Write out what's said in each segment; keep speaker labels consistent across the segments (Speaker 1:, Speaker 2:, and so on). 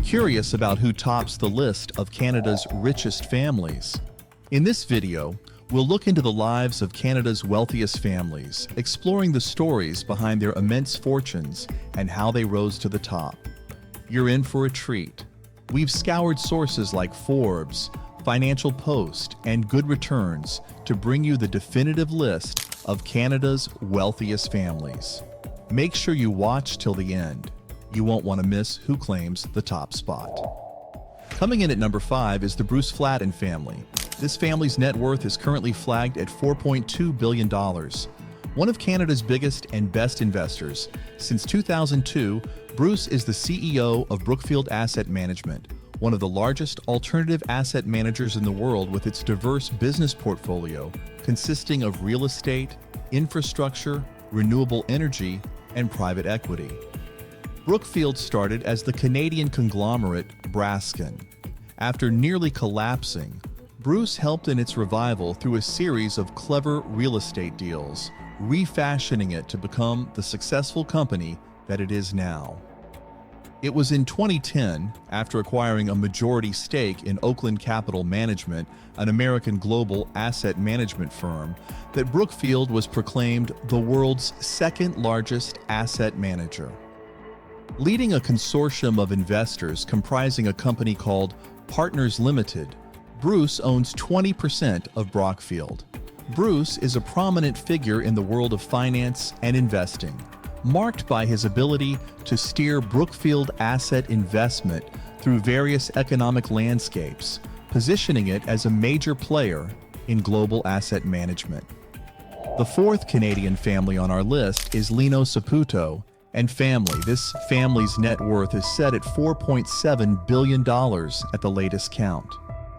Speaker 1: Curious about who tops the list of Canada's richest families? In this video, we'll look into the lives of Canada's wealthiest families, exploring the stories behind their immense fortunes and how they rose to the top. You're in for a treat. We've scoured sources like Forbes, Financial Post, and Good Returns to bring you the definitive list of Canada's wealthiest families. Make sure you watch till the end. You won't want to miss who claims the top spot. Coming in at number 5 is the Bruce Flatten family. This family's net worth is currently flagged at $4.2 billion. One of Canada's biggest and best investors. Since 2002, Bruce is the CEO of Brookfield Asset Management, one of the largest alternative asset managers in the world with its diverse business portfolio consisting of real estate, infrastructure, renewable energy, and private equity. Brookfield started as the Canadian conglomerate Brascan. After nearly collapsing, Bruce helped in its revival through a series of clever real estate deals, refashioning it to become the successful company that it is now. It was in 2010, after acquiring a majority stake in Oakland Capital Management, an American global asset management firm, that Brookfield was proclaimed the world's second largest asset manager. Leading a consortium of investors comprising a company called Partners Limited, Bruce owns 20% of Brookfield. Bruce is a prominent figure in the world of finance and investing, marked by his ability to steer Brookfield asset investment through various economic landscapes, positioning it as a major player in global asset management. The fourth Canadian family on our list is Lino Saputo and family. This family's net worth is set at $4.7 billion at the latest count.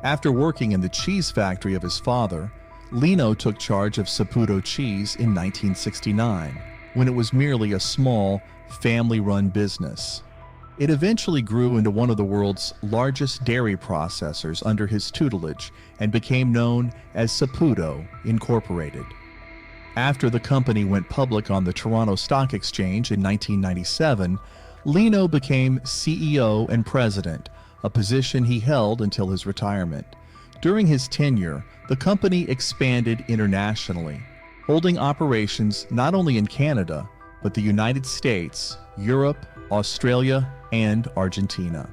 Speaker 1: After working in the cheese factory of his father, Lino took charge of Saputo Cheese in 1969, when it was merely a small, family-run business. It eventually grew into one of the world's largest dairy processors under his tutelage and became known as Saputo Incorporated. After the company went public on the Toronto Stock Exchange in 1997, Lino became CEO and president, a position he held until his retirement. During his tenure, the company expanded internationally, holding operations not only in Canada, but the United States, Europe, Australia, and Argentina.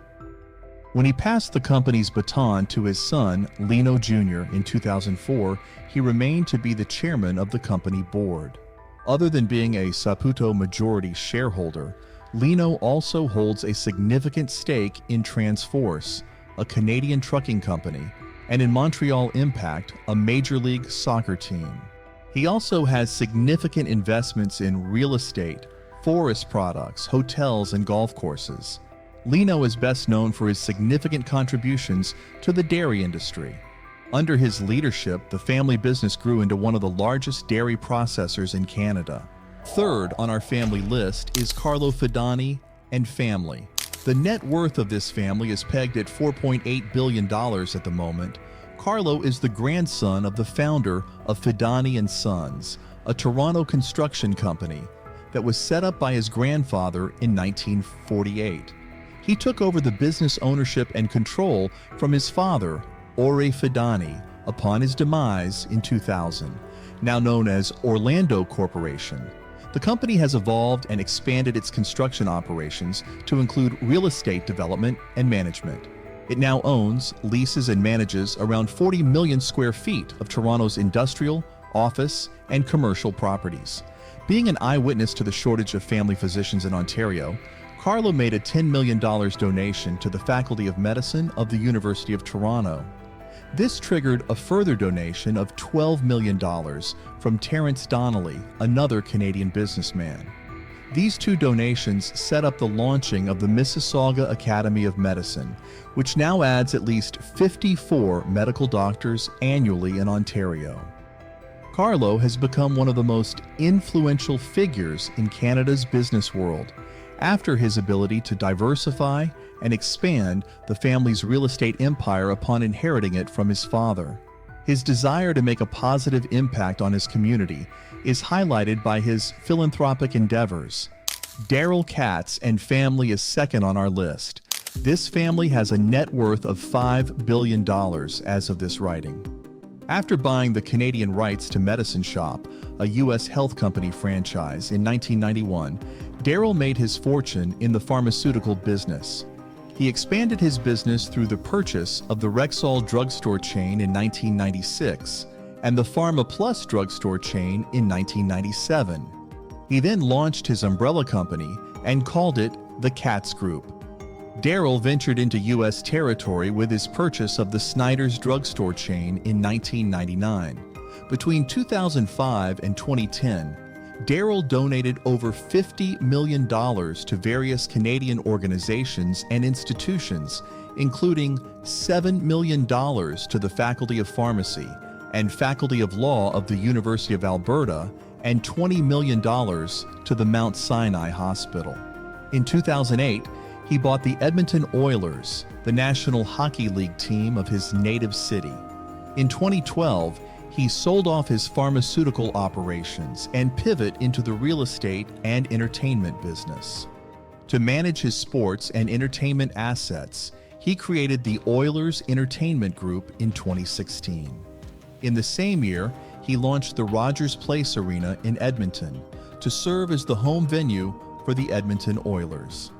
Speaker 1: When he passed the company's baton to his son, Lino Jr., in 2004, he remained to be the chairman of the company board. Other than being a Saputo majority shareholder, Lino also holds a significant stake in Transforce, a Canadian trucking company, and in Montreal Impact, a Major League Soccer team. He also has significant investments in real estate, forest products, hotels, and golf courses. Lino is best known for his significant contributions to the dairy industry. Under his leadership, the family business grew into one of the largest dairy processors in Canada. Third on our family list is Carlo Fidani and family. The net worth of this family is pegged at $4.8 billion at the moment. Carlo is the grandson of the founder of Fidani & Sons, a Toronto construction company that was set up by his grandfather in 1948. He took over the business ownership and control from his father, Ore Fidani, upon his demise in 2000, now known as Orlando Corporation. The company has evolved and expanded its construction operations to include real estate development and management. It now owns, leases, and manages around 40 million square feet of Toronto's industrial, office, and commercial properties. Being an eyewitness to the shortage of family physicians in Ontario, Carlo made a $10 million donation to the Faculty of Medicine of the University of Toronto. This triggered a further donation of $12 million from Terence Donnelly, another Canadian businessman. These two donations set up the launching of the Mississauga Academy of Medicine, which now adds at least 54 medical doctors annually in Ontario. Carlo has become one of the most influential figures in Canada's business world, after his ability to diversify and expand the family's real estate empire upon inheriting it from his father. His desire to make a positive impact on his community is highlighted by his philanthropic endeavors. Daryl Katz and family is second on our list. This family has a net worth of $5 billion as of this writing. After buying the Canadian rights to Medicine Shop, a U.S. health company franchise, in 1991, Daryl made his fortune in the pharmaceutical business. He expanded his business through the purchase of the Rexall drugstore chain in 1996 and the Pharma Plus drugstore chain in 1997. He then launched his umbrella company and called it the Katz Group. Daryl ventured into U.S. territory with his purchase of the Snyder's drugstore chain in 1999. Between 2005 and 2010, Daryl donated over $50 million to various Canadian organizations and institutions, including $7 million to the Faculty of Pharmacy and Faculty of Law of the University of Alberta, and $20 million to the Mount Sinai Hospital. In 2008, he bought the Edmonton Oilers, the National Hockey League team of his native city. In 2012, he sold off his pharmaceutical operations and pivot into the real estate and entertainment business. To manage his sports and entertainment assets, he created the Oilers Entertainment Group in 2016. In the same year, he launched the Rogers Place Arena in Edmonton to serve as the home venue for the Edmonton Oilers.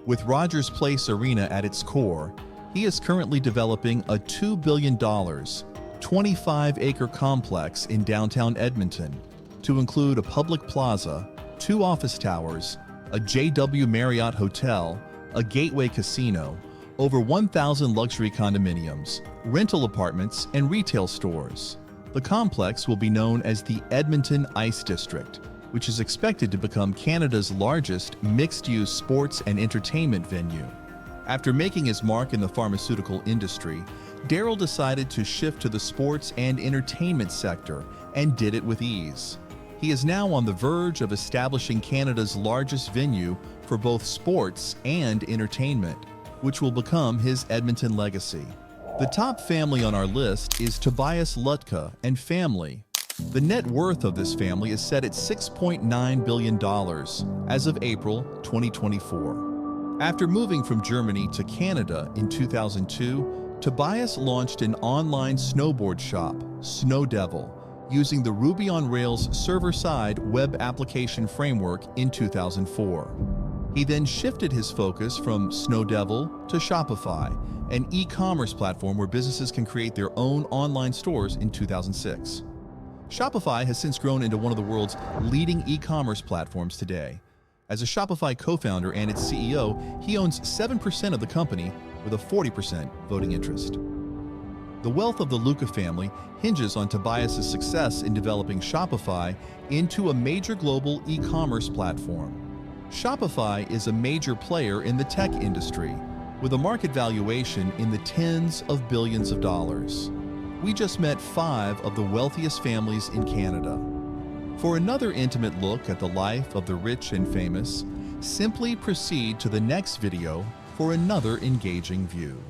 Speaker 1: With Rogers Place Arena at its core, he is currently developing a $2 billion, 25-acre complex in downtown Edmonton to include a public plaza, 2 office towers, a JW Marriott hotel, a gateway casino, over 1,000 luxury condominiums, rental apartments, and retail stores. The complex will be known as the Edmonton Ice District, which is expected to become Canada's largest mixed-use sports and entertainment venue. After making his mark in the pharmaceutical industry, Daryl decided to shift to the sports and entertainment sector and did it with ease. He is now on the verge of establishing Canada's largest venue for both sports and entertainment, which will become his Edmonton legacy. The top family on our list is Tobias Lutke and family. The net worth of this family is set at $6.9 billion as of April 2024. After moving from Germany to Canada in 2002, Tobias launched an online snowboard shop, Snow Devil, using the Ruby on Rails server-side web application framework in 2004. He then shifted his focus from Snow Devil to Shopify, an e-commerce platform where businesses can create their own online stores, in 2006. Shopify has since grown into one of the world's leading e-commerce platforms today. As a Shopify co-founder and its CEO, he owns 7% of the company with a 40% voting interest. The wealth of the Lutke family hinges on Tobias's success in developing Shopify into a major global e-commerce platform. Shopify is a major player in the tech industry, with a market valuation in the tens of billions of dollars. We just met 5 of the wealthiest families in Canada. For another intimate look at the life of the rich and famous, simply proceed to the next video for another engaging view.